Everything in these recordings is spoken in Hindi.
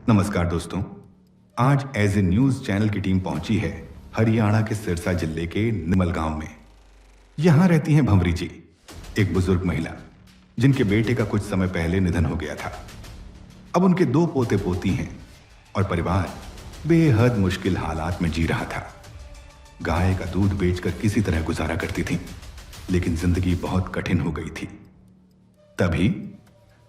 नमस्कार दोस्तों, आज एज ए न्यूज चैनल की टीम पहुंची है हरियाणा के सिरसा जिले के निमल गांव में। यहां रहती हैं भंवरी जी, एक बुजुर्ग महिला जिनके बेटे का कुछ समय पहले निधन हो गया था। अब उनके 2 पोते पोती हैं और परिवार बेहद मुश्किल हालात में जी रहा था। गाय का दूध बेचकर किसी तरह गुजारा करती थी, लेकिन जिंदगी बहुत कठिन हो गई थी। तभी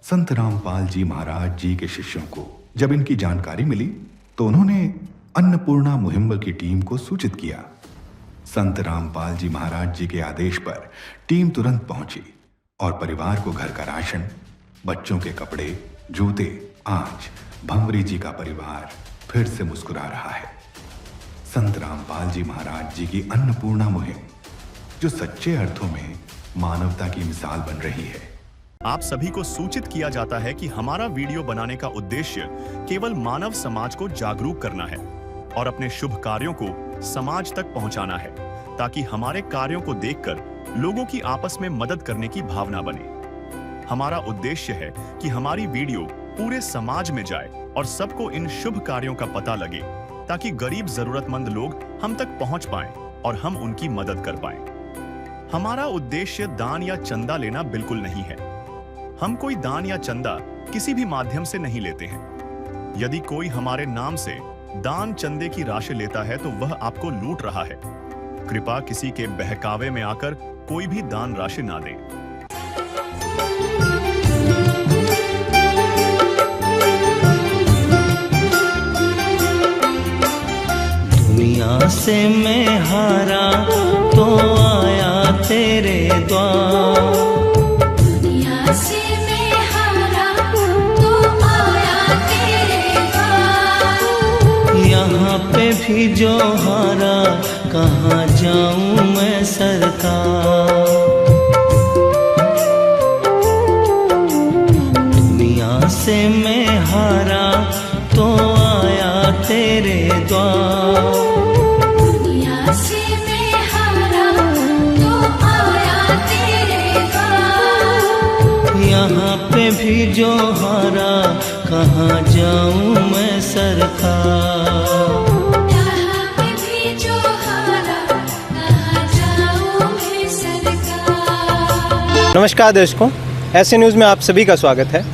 संत रामपाल जी महाराज जी के शिष्यों को जब इनकी जानकारी मिली तो उन्होंने अन्नपूर्णा मुहिम की टीम को सूचित किया। संत रामपाल जी महाराज जी के आदेश पर टीम तुरंत पहुंची और परिवार को घर का राशन, बच्चों के कपड़े, जूते। आज भंवरी जी का परिवार फिर से मुस्कुरा रहा है। संत रामपाल जी महाराज जी की अन्नपूर्णा मुहिम जो सच्चे अर्थों में मानवता की मिसाल बन रही है। आप सभी को सूचित किया जाता है कि हमारा वीडियो बनाने का उद्देश्य केवल मानव समाज को जागरूक करना है और अपने शुभ कार्यों को समाज तक पहुंचाना है, ताकि हमारे कार्यों को देखकर लोगों की आपस में मदद करने की भावना बने। हमारा उद्देश्य है कि हमारी वीडियो पूरे समाज में जाए और सबको इन शुभ कार्यों का पता लगे, ताकि गरीब जरूरतमंद लोग हम तक पहुंच पाएं और हम उनकी मदद कर पाएं। हमारा उद्देश्य दान या चंदा लेना बिल्कुल नहीं है। हम कोई दान या चंदा किसी भी माध्यम से नहीं लेते हैं। यदि कोई हमारे नाम से दान चंदे की राशि लेता है तो वह आपको लूट रहा है। कृपया किसी के बहकावे में आकर कोई भी दान राशि ना दें। दुनिया से मैं हारा तो आया तेरे द्वार, दुनिया से मैं हारा तो आया तेरे द्वार। यहाँ पे भी जो हारा कहाँ जाऊँ मैं सरकार। दुनिया से मैं हारा तो आया तेरे द्वार, दुनिया से मैं हारा तो आया तेरे द्वार। यहाँ पे भी जो हारा कहाँ जाऊँ मैं सरकार। यहाँ पे भी जो हारा कहाँ जाऊँ मैं सरकार। नमस्कार दर्शकों, ऐसे न्यूज़ में आप सभी का स्वागत है।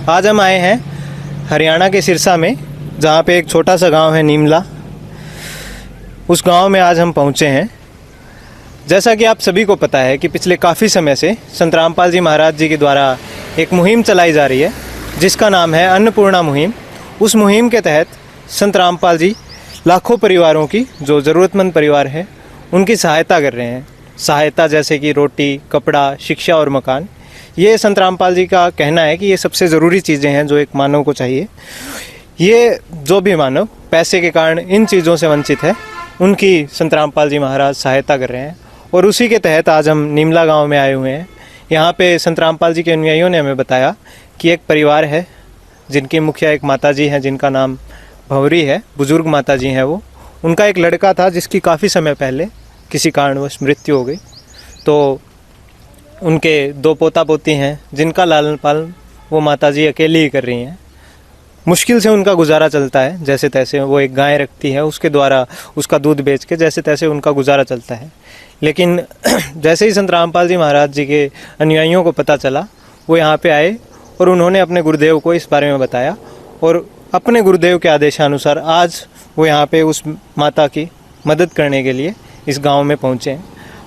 आज हम आए हैं हरियाणा के सिरसा में, जहाँ पे एक छोटा सा गांव है नीमला। उस गांव में आज हम पहुँचे हैं। जैसा कि आप सभी को पता है कि पिछले काफ़ी समय से संत रामपाल जी महाराज जी के द्वारा एक मुहिम चलाई जा रही है, जिसका नाम है अन्नपूर्णा मुहिम। उस मुहिम के तहत संत रामपाल जी लाखों परिवारों की, जो ज़रूरतमंद परिवार हैं, उनकी सहायता कर रहे हैं। सहायता जैसे कि रोटी, कपड़ा, शिक्षा और मकान। ये संत रामपाल जी का कहना है कि ये सबसे ज़रूरी चीज़ें हैं जो एक मानव को चाहिए। ये जो भी मानव पैसे के कारण इन चीज़ों से वंचित है, उनकी संत रामपाल जी महाराज सहायता कर रहे हैं। और उसी के तहत आज हम नीमला गांव में आए हुए हैं। यहाँ पे संत रामपाल जी के अनुयायियों ने हमें बताया कि एक परिवार है जिनकी मुखिया एक माता जी हैं, जिनका नाम भंवरी है, बुजुर्ग माता जी हैं वो। उनका एक लड़का था जिसकी काफ़ी समय पहले किसी कारणवश मृत्यु हो गई। तो उनके 2 पोता पोती हैं जिनका लालन पालन वो माता जी अकेली ही कर रही हैं। मुश्किल से उनका गुजारा चलता है, जैसे तैसे। वो एक गाय रखती है, उसके द्वारा उसका दूध बेच के जैसे तैसे उनका गुजारा चलता है। लेकिन जैसे ही संत रामपाल जी महाराज जी के अनुयायियों को पता चला, वो यहाँ पे आए और उन्होंने अपने गुरुदेव को इस बारे में बताया। और अपने गुरुदेव के आदेशानुसार आज वो यहाँ पे उस माता की मदद करने के लिए इस गाँव में पहुँचे हैं।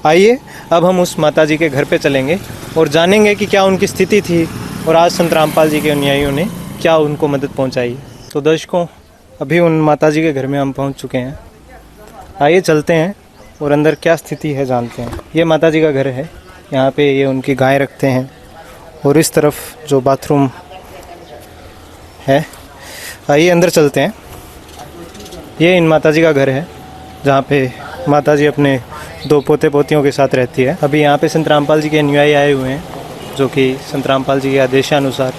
आइए अब हम उस माता जी के घर पे चलेंगे और जानेंगे कि क्या उनकी स्थिति थी और आज संत रामपाल जी के अनुयायियों ने क्या उनको मदद पहुंचाई। तो दर्शकों, अभी उन माता जी के घर में हम पहुंच चुके हैं। आइए चलते हैं और अंदर क्या स्थिति है जानते हैं। ये माता जी का घर है, यहाँ पे ये उनकी गाय रखते हैं। और इस तरफ जो बाथरूम है, आइए अंदर चलते हैं। ये इन माता जी का घर है, जहाँ पे माता जी अपने 2 पोते पोतियों के साथ रहती है। अभी यहाँ पे संत रामपाल जी के अनुयायी आए हुए हैं, जो कि संत रामपाल जी के आदेशानुसार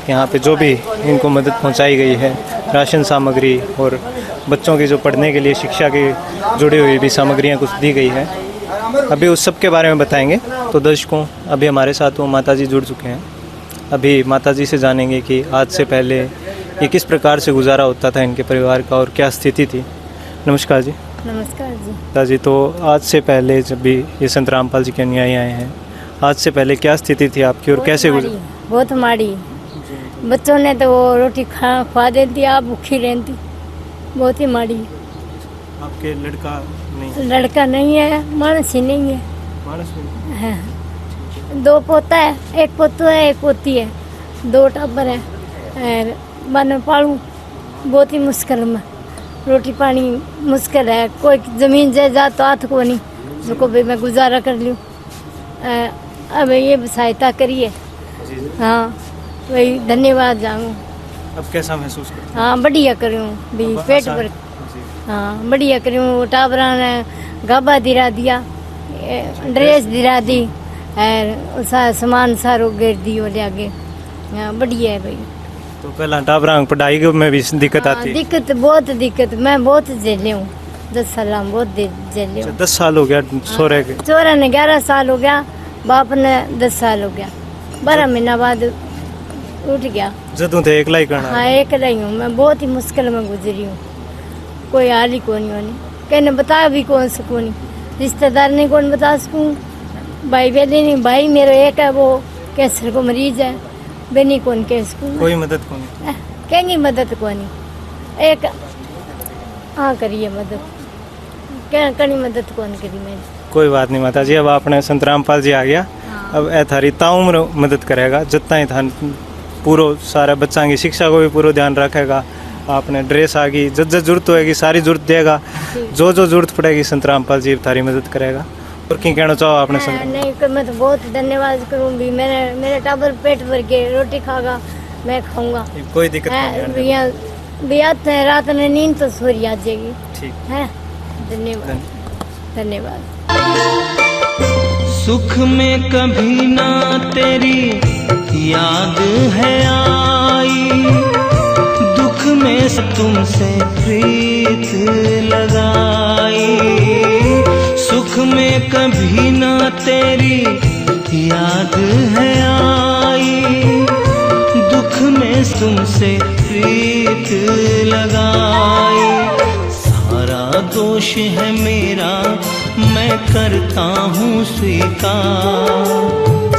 यहाँ पे जो भी इनको मदद पहुँचाई गई है, राशन सामग्री और बच्चों की जो पढ़ने के लिए शिक्षा की जुड़ी हुई भी सामग्रियाँ कुछ दी गई है। अभी उस सब के बारे में बताएंगे। तो दर्शकों, अभी हमारे साथ वो माता जी जुड़ चुके हैं। अभी माता जी से जानेंगे कि आज से पहले ये किस प्रकार से गुजारा होता था इनके परिवार का और क्या स्थिति थी। नमस्कार जी। नमस्कार जी। दादाजी, तो आज से पहले जब भी ये संत रामपाल जी के अनुयायी आए हैं, आज से पहले क्या स्थिति थी आपकी और कैसे गुजरी? बहुत माड़ी। बच्चों ने तो वो रोटी खा देती, आप भूखी रहती, बहुत ही माड़ी। आपके लड़का नहीं? लड़का नहीं है, मानस ही नहीं है। मानस नहीं? हाँ, 2 पोता है, 1 पोतू है, 1 पोती है, 2 टाबर है। और बन पालू बहुत ही मुश्किल में, रोटी पानी मुश्किल है। कोई ज़मीन जायदाद तो हाथ को नहीं जिसको भी मैं गुजारा कर लूँ। अब ये सहायता करिए। हाँ, वही धन्यवाद जाऊँ। अब कैसा महसूस करते हैं? हाँ, बढ़िया करूँ भी, पेट भर। हाँ, बढ़िया करूँ। टाबरा ने गाबा दिला दिया, ड्रेस दिला दी और सामान सारो घेर दी और आगे। हाँ, बढ़िया है भाई। तो पहला टाबरा पढ़ाई में भी दिक्कत आती है? दिक्कत, बहुत दिक्कत, मैं बहुत झेले हूँ। 10 साल में बहुत झेले हूँ। 10 साल हो गया सोरे के? चोरा ने 11 साल हो गया, बाप ने 10 साल हो गया। 12 महीना बाद उठ गया। जदों थे एकला ही करना? हाँ, एकला ही हूँ मैं, बहुत ही मुश्किल में गुजरी हूँ। कोई हाल ही कौन होनी, कहने बता भी कौन सकूँ नहीं, रिश्तेदार ने कौन बता सकूँ, भाई बेली नहीं। भाई मेरा एक है, वो कैंसर को मरीज है, बेनी कौन कह सकूँ। कोई मदद कौन? कहेंगी मदद को नहीं। एक हाँ करिए मदद, क्या करी मदद कौन करी मेरी। कोई बात नहीं माता जी, अब आपने संत रामपाल जी आ गया। अब ए थारी ताउम्र मदद करेगा, जितना ही था पूरा सारा बच्चा की शिक्षा को भी पूरा ध्यान रखेगा। आपने ड्रेस आ गई, जब जरूरत होएगी सारी जरूरत देगा, जो जरूरत पड़ेगी संत रामपाल जी थारी मदद करेगा। और क्या कहना चाहो आपने? नहीं, मैं तो बहुत धन्यवाद करूँ भी। मेरे टाबर पेट भर के रोटी खागा, मैं खाऊंगा, कोई दिक्कत नहीं। भैया रात में नींद तो सोरी आ जाएगी। ठीक है, धन्यवाद धन्यवाद। सुख में कभी ना तेरी याद है आई, दुख में तुमसे प्रीत लगाई। सुख में कभी ना तेरी याद है आई, दुख में तुमसे प्रीत लगाई। सारा दोष है मेरा, मैं करता हूँ स्वीकार।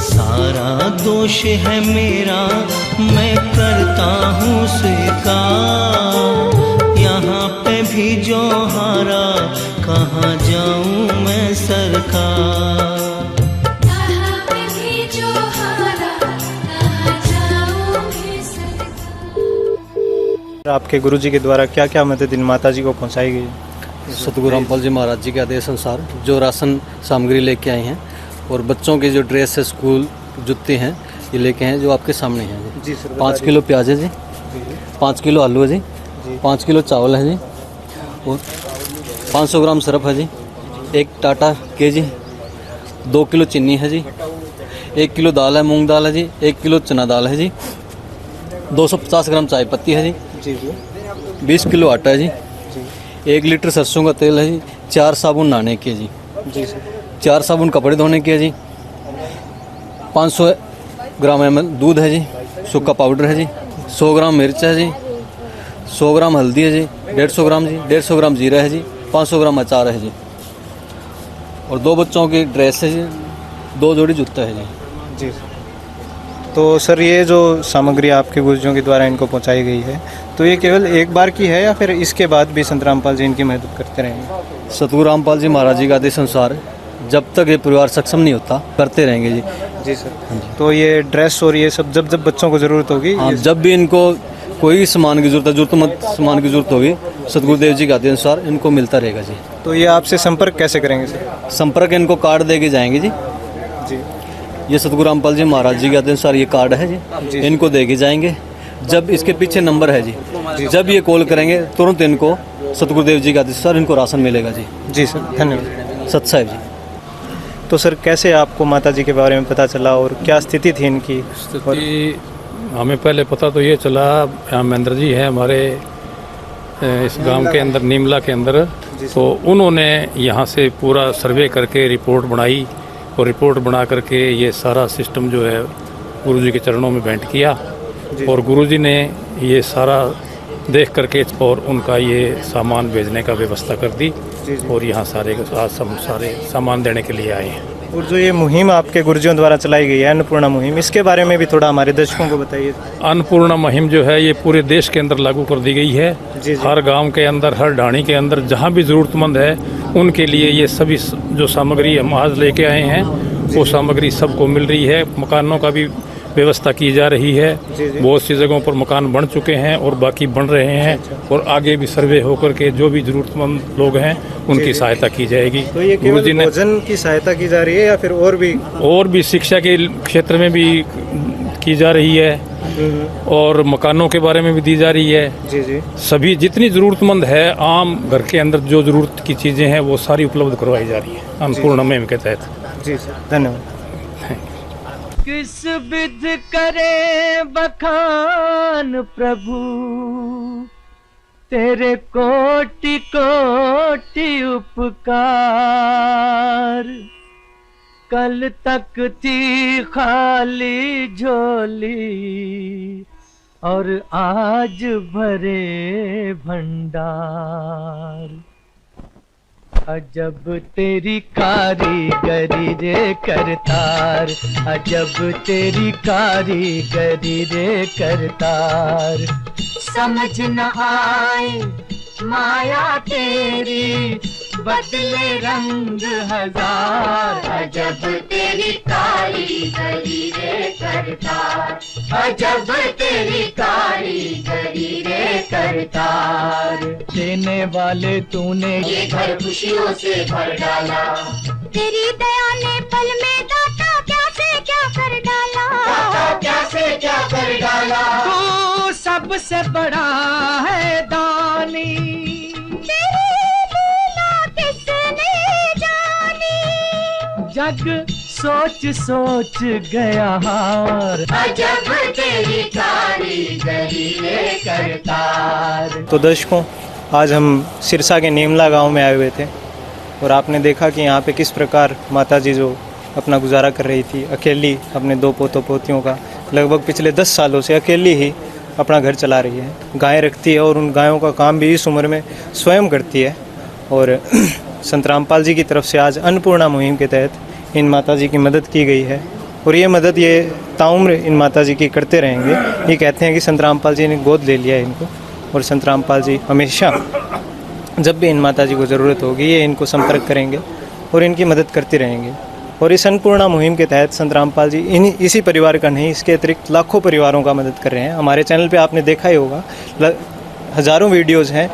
सारा दोष है मेरा, मैं करता हूँ स्वीकार। यहाँ पे भी जो हारा, कहाँ जाऊँ मैं सरकार। आपके गुरुजी के द्वारा क्या क्या मदद इन माता जी को पहुंचाई गई? सतगुरु रामपाल जी महाराज जी के आदेश अनुसार जो राशन सामग्री लेके आए हैं और बच्चों के जो ड्रेस है, स्कूल जूते हैं, ये लेके हैं जो आपके सामने हैं जी सर। 5 किलो प्याज है जी, 5 किलो आलू है जी, 5 किलो चावल है जी, और 500 ग्राम सरफ है जी, 1 टाटा के जी, 2 किलो चीनी है जी, 1 किलो दाल है, मूंग दाल है जी, 1 किलो चना दाल है जी, 250 ग्राम चाय पत्ती है जी, 20 किलो आटा है जी, 1 लीटर सरसों का तेल है जी, 4 साबुन नहाने के जी, 4 साबुन कपड़े धोने के जी, 500 ग्राम ml दूध है जी, सूखा पाउडर है जी, 100 ग्राम मिर्च है जी, 100 ग्राम हल्दी है जी, 150 ग्राम जी, 150 ग्राम जीरा है जी, 500 ग्राम अचार है जी, और 2 बच्चों की ड्रेस है जी, 2 जोड़ी जूता है जी। जी। तो सर, ये जो सामग्री आपके गुरुजियों के द्वारा इनको पहुंचाई गई है, तो ये केवल एक बार की है या फिर इसके बाद भी संत रामपाल जी इनकी मदद करते रहेंगे? सतगुरु रामपाल जी महाराज जी का आदेश अनुसार जब तक ये परिवार सक्षम नहीं होता, करते रहेंगे जी। जी सर। तो ये ड्रेस और ये सब जब जब बच्चों को ज़रूरत होगी? हाँ, जब भी इनको कोई सामान की जरूरत है, जरूरतमंद सामान की जरूरत होगी, सतगुरुदेव जी के आदेश अनुसार इनको मिलता रहेगा जी। तो ये आपसे संपर्क कैसे करेंगे सर? संपर्क इनको कार्ड दे के जाएंगे जी। जी। ये सतगुरु रामपाल जी महाराज जी के आदेश अनुसार ये कार्ड है जी, इनको दे के जाएंगे। जब इसके पीछे नंबर है जी, जब ये कॉल करेंगे तुरंत इनको सतगुरुदेव जी के आदेश अनुसार इनको राशन मिलेगा जी। जी सर, धन्यवाद। सत साहिब जी। तो सर, कैसे आपको माता जी के बारे में पता चला और क्या स्थिति थी इनकी? स्थिति हमें पहले पता तो ये चला, यहाँ महेंद्र जी हैं हमारे इस गांव के अंदर, नीमला के अंदर, तो उन्होंने यहाँ से पूरा सर्वे करके रिपोर्ट बनाई और रिपोर्ट बना करके ये सारा सिस्टम जो है गुरुजी के चरणों में भेंट किया और गुरुजी ने ये सारा देख करके और उनका ये सामान भेजने का व्यवस्था कर दी और यहाँ सारे सामान देने के लिए आए हैं। और जो ये मुहिम आपके गुरुजियों द्वारा चलाई गई है अन्नपूर्णा मुहिम, इसके बारे में भी थोड़ा हमारे दर्शकों को बताइए। अन्नपूर्णा मुहिम जो है ये पूरे देश के अंदर लागू कर दी गई है। हर गांव के अंदर, हर ढाणी के अंदर जहां भी ज़रूरतमंद है उनके लिए ये सभी जो सामग्री हम आज लेके आए हैं वो सामग्री सबको मिल रही है। मकानों का भी व्यवस्था की जा रही है। बहुत सी जगहों पर मकान बन चुके हैं और बाकी बन रहे हैं और आगे भी सर्वे होकर के जो भी ज़रूरतमंद लोग हैं उनकी सहायता की जाएगी। तो ये केवल भोजन की सहायता की जा रही है या फिर और भी शिक्षा के क्षेत्र में भी की जा रही है और मकानों के बारे में भी दी जा रही है। जी। सभी जितनी ज़रूरतमंद है आम घर के अंदर जो ज़रूरत की चीज़ें हैं वो सारी उपलब्ध करवाई जा रही है अन्नपूर्णा मुहिम के तहत। जी सर, धन्यवाद। किस विध करे बखान प्रभु, तेरे कोटि कोटि उपकार। कल तक थी खाली झोली और आज भरे भंडार। अजब तेरी कारीगरी रे करतार, अजब तेरी कारीगरी रे करतार। समझ न आए माया तेरी, बदले रंग हजार। अजब तेरी कारीगरी रे करतार, अजब तेरी कारीगरी रे करतार। देने वाले तूने ये घर खुशियों से भर डाला, तेरी दया ने पल में दाता क्या से क्या कर डाला, दाता क्या से क्या कर डाला। तू सबसे बड़ा है दानी, जग सोच सोच गया हार। अजब तेरी कारीगरी रे करतार। तो दर्शकों, आज हम सिरसा के नीमला गांव में आए हुए थे और आपने देखा कि यहाँ पे किस प्रकार माताजी जो अपना गुजारा कर रही थी, अकेली अपने 2 पोतों पोतियों का लगभग पिछले 10 सालों से अकेली ही अपना घर चला रही है। गायें रखती है और उन गायों का काम भी इस उम्र में स्वयं करती है। और संत रामपाल जी की तरफ से आज अन्नपूर्णा मुहिम के तहत इन माताजी की मदद की गई है और ये मदद ये ताउम्र इन माताजी की करते रहेंगे। ये कहते हैं कि संत रामपाल जी ने गोद ले लिया है इनको और संत रामपाल जी हमेशा जब भी इन माताजी को ज़रूरत होगी ये इनको संपर्क करेंगे और इनकी मदद करते रहेंगे। और इस अन्नपूर्णा मुहिम के तहत संत रामपाल जी इसी परिवार का नहीं, इसके अतिरिक्त लाखों परिवारों का मदद कर रहे हैं। हमारे चैनल पे आपने देखा ही होगा, हज़ारों वीडियोस हैं,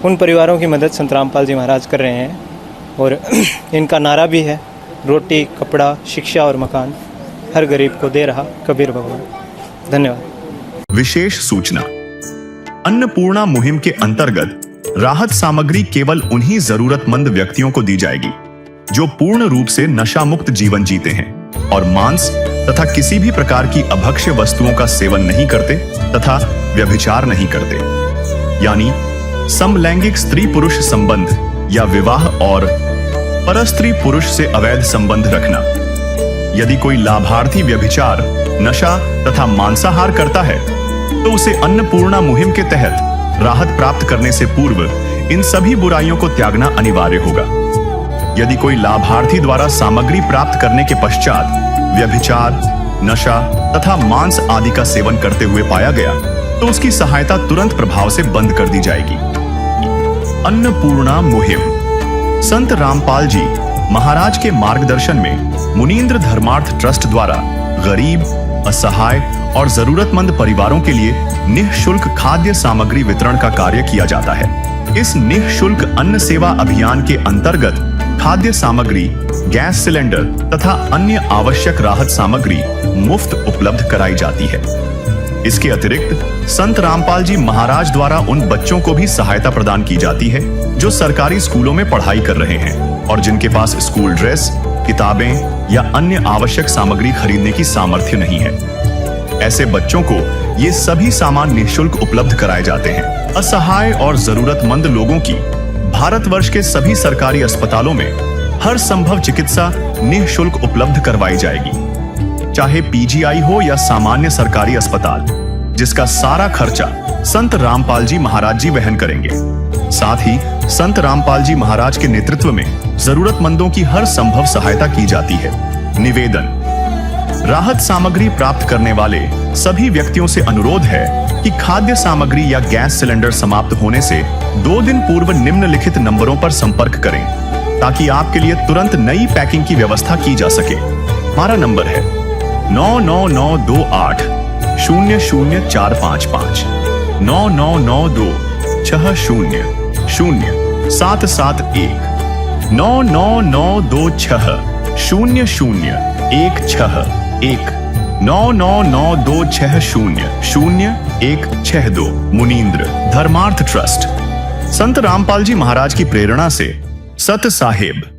उन परिवारों की मदद संत रामपाल जी महाराज कर रहे हैं। और इनका नारा भी है, रोटी, कपड़ा, शिक्षा और मकान हर गरीब को दे रहा कबीर भगवान। धन्यवाद। विशेष सूचना, अन्नपूर्णा मुहिम के अंतर्गत राहत सामग्री केवल उन्हीं जरूरतमंद व्यक्तियों को दी जाएगी जो पूर्ण रूप से नशा मुक्त जीवन जीते हैं और मांस तथा किसी भी प्रकार की अभक्ष्य वस्तुओं का सेवन नहीं करते तथा व्यभिचार नहीं करते, यानी समलैंगिक स्त्री पुरुष संबंध या विवाह और परस्त्री पुरुष से अवैध संबंध रखना। यदि कोई लाभार्थी व्यभिचार, नशा तथा मांसाहार करता है तो उसे अन्नपूर्णा मुहिम के तहत राहत प्राप्त करने से पूर्व इन सभी बुराइयों को त्यागना अनिवार्य होगा। यदि कोई लाभार्थी द्वारा सामग्री प्राप्त करने के पश्चात व्यभिचार, नशा तथा मांस आदि का सेवन करते हुए पाया गया तो उसकी सहायता तुरंत प्रभाव से बंद कर दी जाएगी। अन्नपूर्णा मुहिम संत रामपाल जी महाराज के मार्गदर्शन में मुनीन्द्र धर्मार्थ ट्रस्ट द्वारा गरीब, असहाय और जरूरतमंद परिवारों के लिए निःशुल्क खाद्य सामग्री वितरण का कार्य किया जाता है। इस निःशुल्क अन्न सेवा अभियान के अंतर्गत खाद्य सामग्री, गैस सिलेंडर तथा अन्य आवश्यक राहत सामग्री मुफ्त उपलब्ध कराई जाती है। इसके अतिरिक्त संत रामपाल जी महाराज द्वारा उन बच्चों को भी सहायता प्रदान की जाती है जो सरकारी स्कूलों में पढ़ाई कर रहे हैं और जिनके पास स्कूल ड्रेस, किताबें या अन्य आवश्यक सामग्री खरीदने की सामर्थ्य नहीं है। ऐसे बच्चों को ये सभी सामान निःशुल्क उपलब्ध कराए जाते हैं। असहाय और जरूरतमंद लोगों की भारतवर्ष के सभी सरकारी अस्पतालों में हर संभव चिकित्सा निःशुल्क उपलब्ध करवाई जाएगी, चाहे पीजीआई हो या सामान्य सरकारी अस्पताल। जिसका सारा खर्चा संत रामपाल जी महाराज जी वहन करेंगे। साथ ही संत रामपाल जी महाराज के नेतृत्व में जरूरतमंदों की हर संभव सहायता की जाती है। निवेदन, राहत सामग्री प्राप्त करने वाले सभी व्यक्तियों से अनुरोध है कि खाद्य सामग्री या गैस सिलेंडर समाप्त होने से 2 दिन पूर्व निम्नलिखित नंबरों पर संपर्क करें ताकि आपके लिए तुरंत नई पैकिंग की व्यवस्था की जा सके। हमारा नंबर है 99928 00455 9992 60 0771 99926 0016 99926000162 मुनींद्र धर्मार्थ ट्रस्ट। संत रामपाल जी महाराज की प्रेरणा से सत साहेब